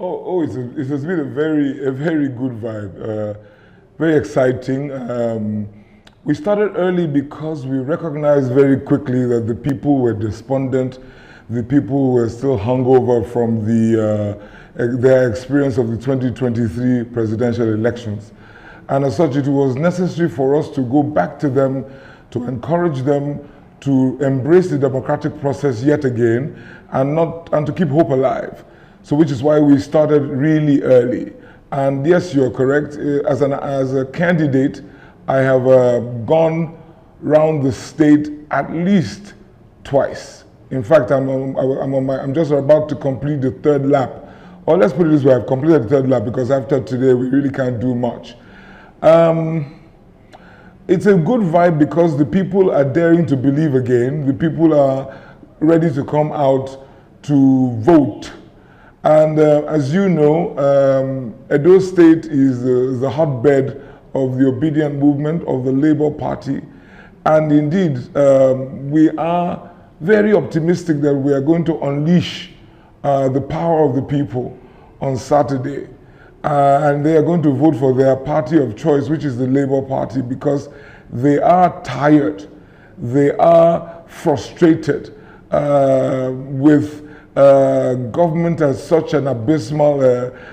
It has been a very good vibe, very exciting. We started early because we recognized very quickly that the people were despondent, the people were still hungover from their experience of the 2023 presidential elections. And as such, it was necessary for us to go back to them, to encourage them to embrace the democratic process yet again, and to keep hope alive. So which is why we started really early. And yes, you're correct. As a candidate, I have gone round the state at least twice. In fact, I'm just about to complete the third lap. Or let's put it this way, I've completed the third lap because after today, we really can't do much. It's a good vibe because the people are daring to believe again. The people are ready to come out to vote. And as you know, Edo State is the hotbed of the Obidient movement of the Labour Party. And indeed, we are very optimistic that we are going to unleash the power of the people on Saturday. And they are going to vote for their party of choice, which is the Labour Party, because they are tired, they are frustrated with government as such an abysmal,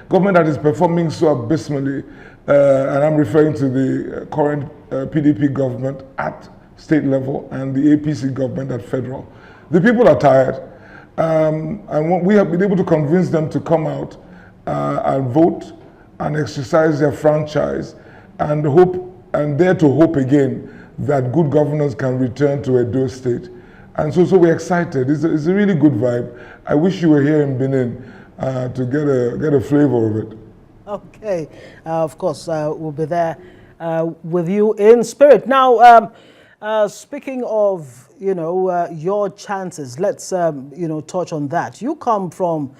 government that is performing so abysmally, and I'm referring to the current PDP government at state level and the APC government at federal. The people are tired, and we have been able to convince them to come out and vote and exercise their franchise and hope and dare to hope again that good governance can return to Edo State. And so we're excited. It's a really good vibe. I wish you were here in Benin to get a flavor of it. Okay, of course, we'll be there with you in spirit. Now, speaking of, your chances, let's, touch on that. You come from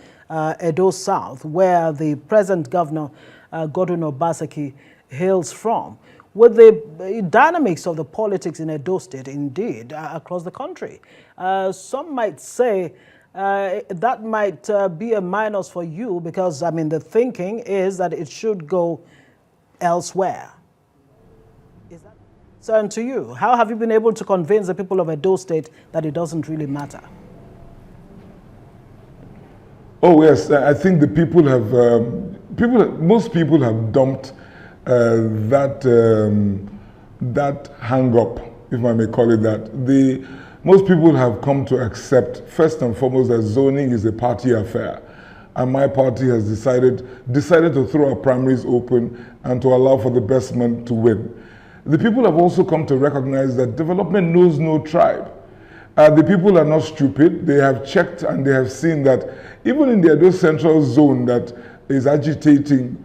Edo South, where the present governor, Godwin Obaseki, hails from, with the dynamics of the politics in Edo State, indeed, across the country. Some might say that might be a minus for you because, the thinking is that it should go elsewhere. Is that a concern to you? How have you been able to convince the people of Edo State that it doesn't really matter? Oh yes, I think the people have, most people have dumped that hang up, if I may call it that. Most people have come to accept, first and foremost, that zoning is a party affair. And my party has decided to throw our primaries open and to allow for the best man to win. The people have also come to recognize that development knows no tribe. The people are not stupid. They have checked and they have seen that even in the Edo Central zone that is agitating,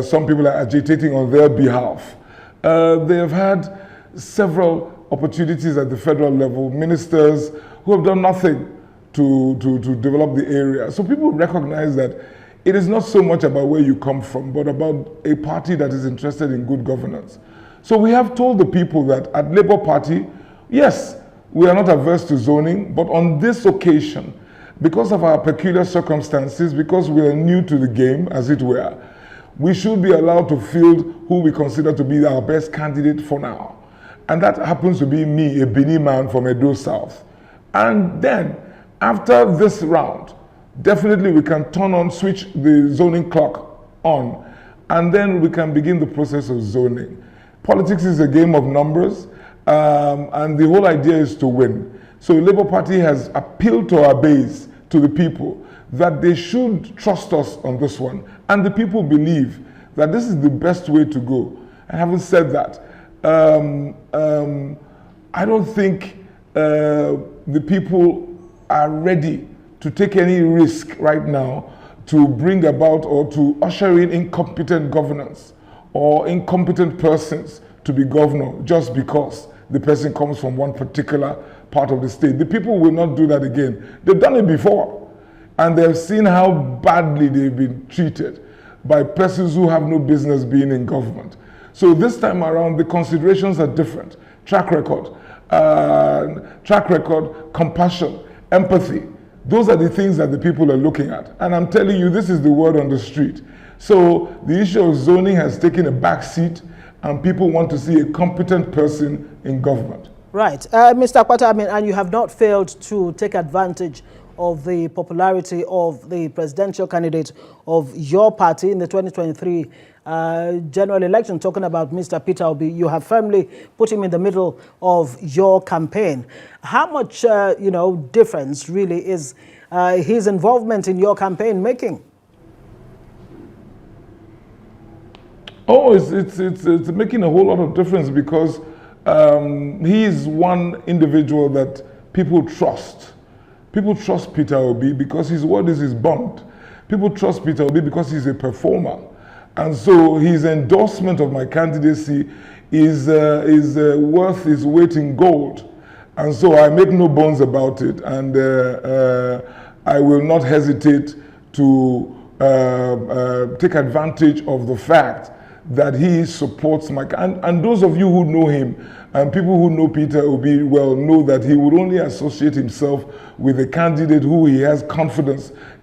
some people are agitating on their behalf. They have had several opportunities at the federal level, ministers who have done nothing to develop the area. So people recognize that it is not so much about where you come from, but about a party that is interested in good governance. So we have told the people that at Labour Party, yes, we are not averse to zoning, but on this occasion, because of our peculiar circumstances, because we are new to the game, as it were, we should be allowed to field who we consider to be our best candidate for now. And that happens to be me, a Bini man from Edo South. And then, after this round, definitely we can switch the zoning clock on, and then we can begin the process of zoning. Politics is a game of numbers, and the whole idea is to win. So the Labour Party has appealed to our base, to the people, that they should trust us on this one. And the people believe that this is the best way to go. And having said that, I don't think the people are ready to take any risk right now to bring about or to usher in incompetent governance or incompetent persons to be governor just because the person comes from one particular part of the state. The people will not do that again. They've done it before, and they've seen how badly they've been treated by persons who have no business being in government. So this time around, the considerations are different. Track record, compassion, empathy. Those are the things that the people are looking at. And I'm telling you, this is the word on the street. So the issue of zoning has taken a back seat, and people want to see a competent person in government. Right. Mr. Akpata, I mean, and you have not failed to take advantage of the popularity of the presidential candidate of your party in the 2023 general election, talking about Mr. Peter Obi. You have firmly put him in the middle of your campaign. How much, difference really is his involvement in your campaign making? Oh, it's making a whole lot of difference, because he is one individual that people trust. People trust Peter Obi because his word is his bond. People trust Peter Obi because he's a performer. And so his endorsement of my candidacy is worth his weight in gold. And so I make no bones about it. And I will not hesitate to take advantage of the fact that he supports my, and those of you who know him, and people who know Peter Obi well, know that he would only associate himself with a candidate who he has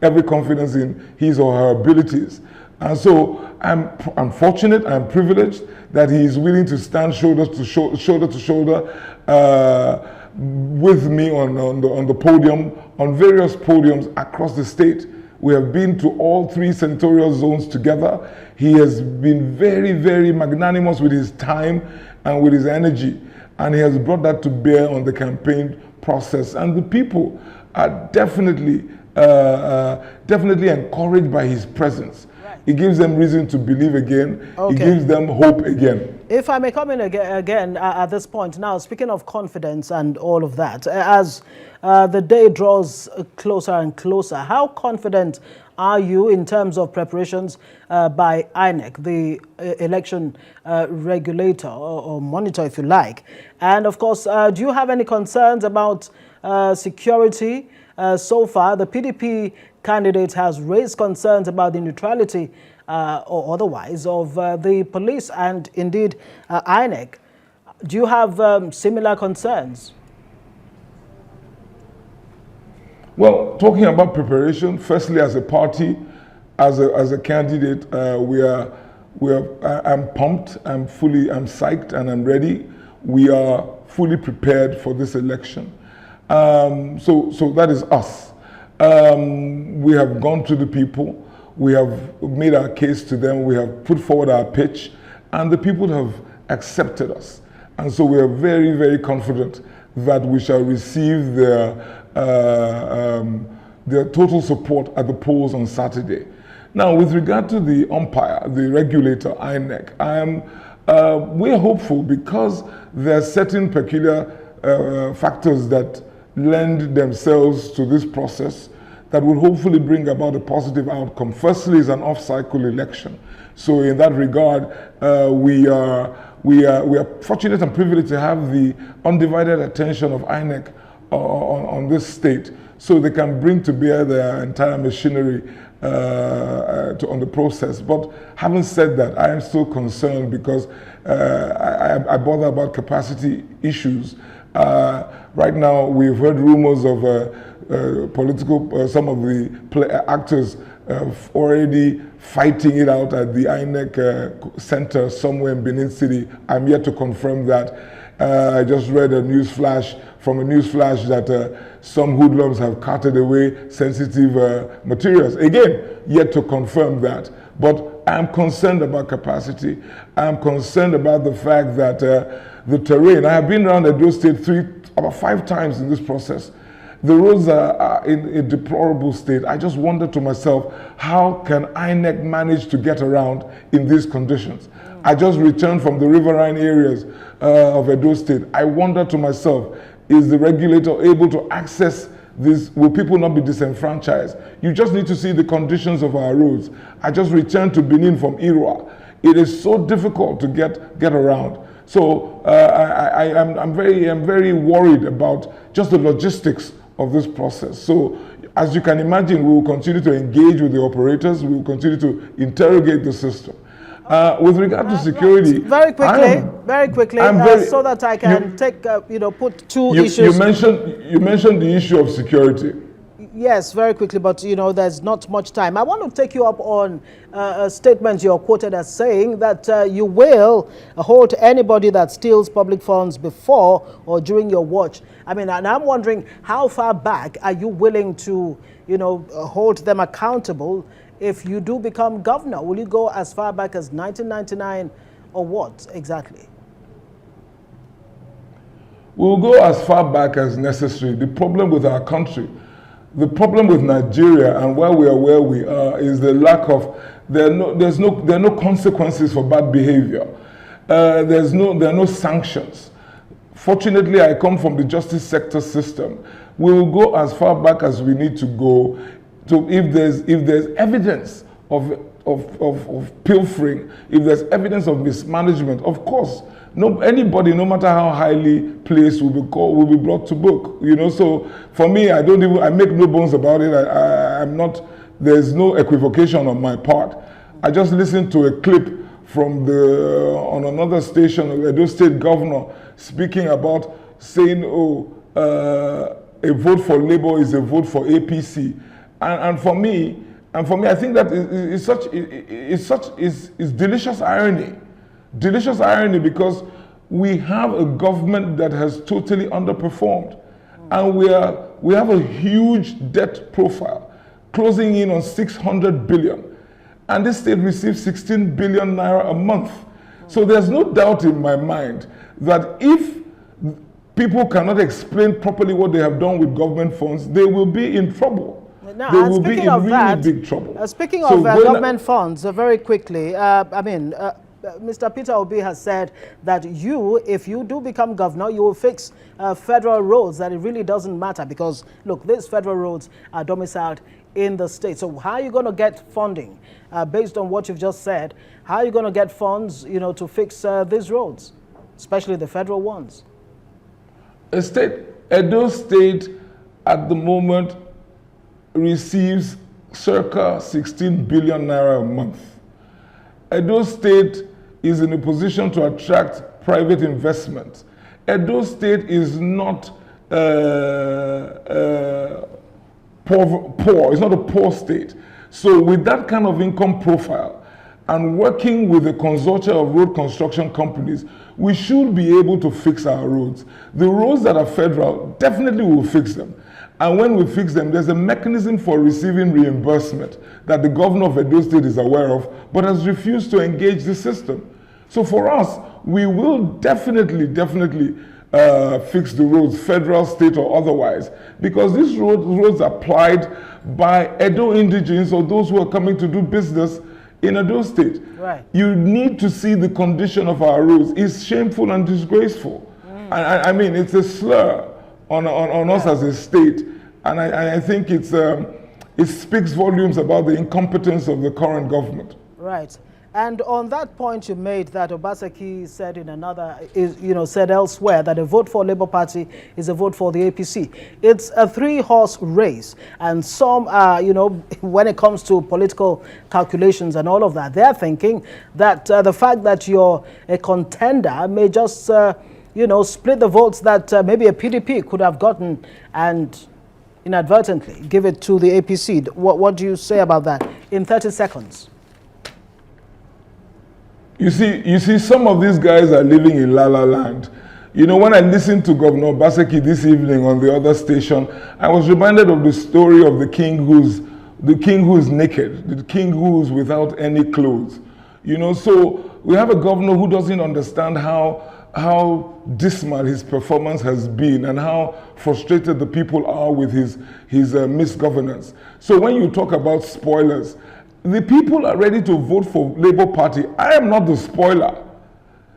every confidence in his or her abilities. And so I'm fortunate, I'm privileged that he is willing to stand shoulder to shoulder with me on the podium, on various podiums across the state. We have been to all 3 senatorial zones together. He has been very, very magnanimous with his time and with his energy. And he has brought that to bear on the campaign process. And the people are definitely encouraged by his presence. Right. It gives them reason to believe again. Okay. It gives them hope again. If I may come in again at this point. Now, speaking of confidence and all of that, as the day draws closer and closer, how confident are you in terms of preparations by INEC, the election regulator or monitor, if you like? And of course, do you have any concerns about security? So far, the PDP candidate has raised concerns about the neutrality or otherwise of the police and indeed INEC. Do you have similar concerns? Well, talking about preparation, firstly, as a party, as a candidate, I'm pumped, I'm psyched, and I'm ready. We are fully prepared for this election. So that is us. We have gone to the people. We have made our case to them. We have put forward our pitch, and the people have accepted us. And so we are very, very confident that we shall receive their total support at the polls on Saturday. Now, with regard to the umpire, the regulator, INEC, we're hopeful because there are certain peculiar factors that lend themselves to this process that will hopefully bring about a positive outcome. Firstly, is an off-cycle election. So in that regard, we are fortunate and privileged to have the undivided attention of INEC on this state, so they can bring to bear their entire machinery on the process. But having said that, I am still concerned because I bother about capacity issues. Right now, we've heard rumors of some of the actors already fighting it out at the INEC center somewhere in Benin City. I'm yet to confirm that. I just read a news flash that some hoodlums have carted away sensitive materials. Again, yet to confirm that. But I'm concerned about capacity. I'm concerned about the fact that the terrain, I have been around Edo State about 5 times in this process. The roads are in a deplorable state. I just wonder to myself, how can INEC manage to get around in these conditions? I just returned from the riverine areas of Edo State. I wonder to myself, is the regulator able to access this? Will people not be disenfranchised? You just need to see the conditions of our roads. I just returned to Benin from Irua. It is so difficult to get around. So I'm very worried about just the logistics of this process. So as you can imagine, we will continue to engage with the operators. We will continue to interrogate the system. With regard to security, very quickly, so that I can put two issues. You mentioned the issue of security. Yes, very quickly, but there's not much time. I want to take you up on a statement you're quoted as saying that you will hold anybody that steals public funds before or during your watch. I mean, and I'm wondering how far back are you willing to, hold them accountable if you do become governor? Will you go as far back as 1999 or what exactly? We'll go as far back as necessary. The problem with our country, the problem with Nigeria and why we are where we are is the lack of, there are no consequences for bad behavior. There are no sanctions. Fortunately, I come from the justice sector system. We will go as far back as we need to go to if there's evidence of pilfering, if there's evidence of mismanagement, of course, anybody, no matter how highly placed, will be brought to book. So for me, I make no bones about it. I'm not. There's no equivocation on my part. I just listened to a clip from on another station, Edo State governor speaking about saying, a vote for Labour is a vote for APC, and for me, I think that is delicious irony. Delicious irony, because we have a government that has totally underperformed, and we have a huge debt profile, closing in on 600 billion, and this state receives 16 billion naira a month. So there's no doubt in my mind that if people cannot explain properly what they have done with government funds, they will be in trouble. Now, they will be in really big trouble. Speaking of government funds, very quickly, Mr. Peter Obi has said that if you do become governor, you will fix federal roads, that it really doesn't matter because, look, these federal roads are domiciled in the state. So how are you going to get funding? Based on what you've just said, how are you going to get funds, to fix these roads, especially the federal ones? Edo State at the moment receives circa 16 billion naira a month. Edo State is in a position to attract private investment. Edo State is not poor. It's not a poor state. So with that kind of income profile and working with a consortium of road construction companies, we should be able to fix our roads. The roads that are federal, definitely will fix them. And when we fix them, there's a mechanism for receiving reimbursement that the governor of Edo State is aware of, but has refused to engage the system. So for us, we will definitely fix the roads, federal, state, or otherwise, because these roads are plied by Edo indigenes or those who are coming to do business in Edo State. Right. You need to see the condition of our roads. It's shameful and disgraceful. I mean, it's a slur on us as a state, and I think it speaks volumes about the incompetence of the current government. Right. And on that point you made, that Obaseki said said elsewhere that a vote for Labour Party is a vote for the APC. It's a three-horse race, and some, when it comes to political calculations and all of that, they're thinking that the fact that you're a contender may just, split the votes that maybe a PDP could have gotten and inadvertently give it to the APC. What do you say about that in 30 seconds? You see, some of these guys are living in La La Land. When I listened to Governor Obaseki this evening on the other station, I was reminded of the story of the king who is naked, the king who is without any clothes. So we have a governor who doesn't understand how dismal his performance has been and how frustrated the people are with his misgovernance. So when you talk about spoilers, the people are ready to vote for Labour Party. I am not the spoiler.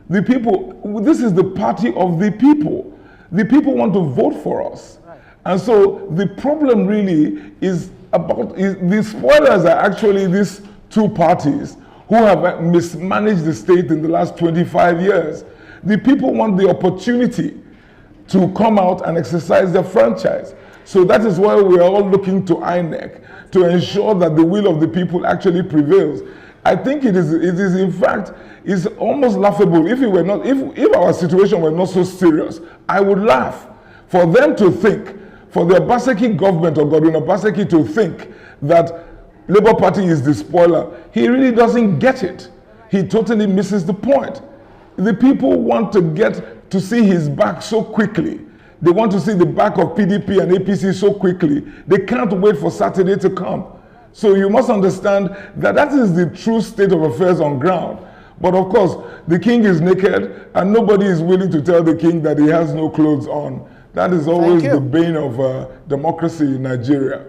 The people, this is the party of the people. The people want to vote for us. Right. And so the problem really is the spoilers are actually these two parties who have mismanaged the state in the last 25 years. The people want the opportunity to come out and exercise their franchise. So that is why we are all looking to INEC to ensure that the will of the people actually prevails. I think it is in fact, is almost laughable. If our situation were not so serious, I would laugh. For them to think, For the Obaseki government or Godwin Obaseki to think that Labour Party is the spoiler, he really doesn't get it. He totally misses the point. The people want to get to see his back so quickly. They want to see the back of PDP and APC so quickly. They can't wait for Saturday to come. So you must understand that that is the true state of affairs on ground. But of course, the king is naked and nobody is willing to tell the king that he has no clothes on. That is always the bane of democracy in Nigeria.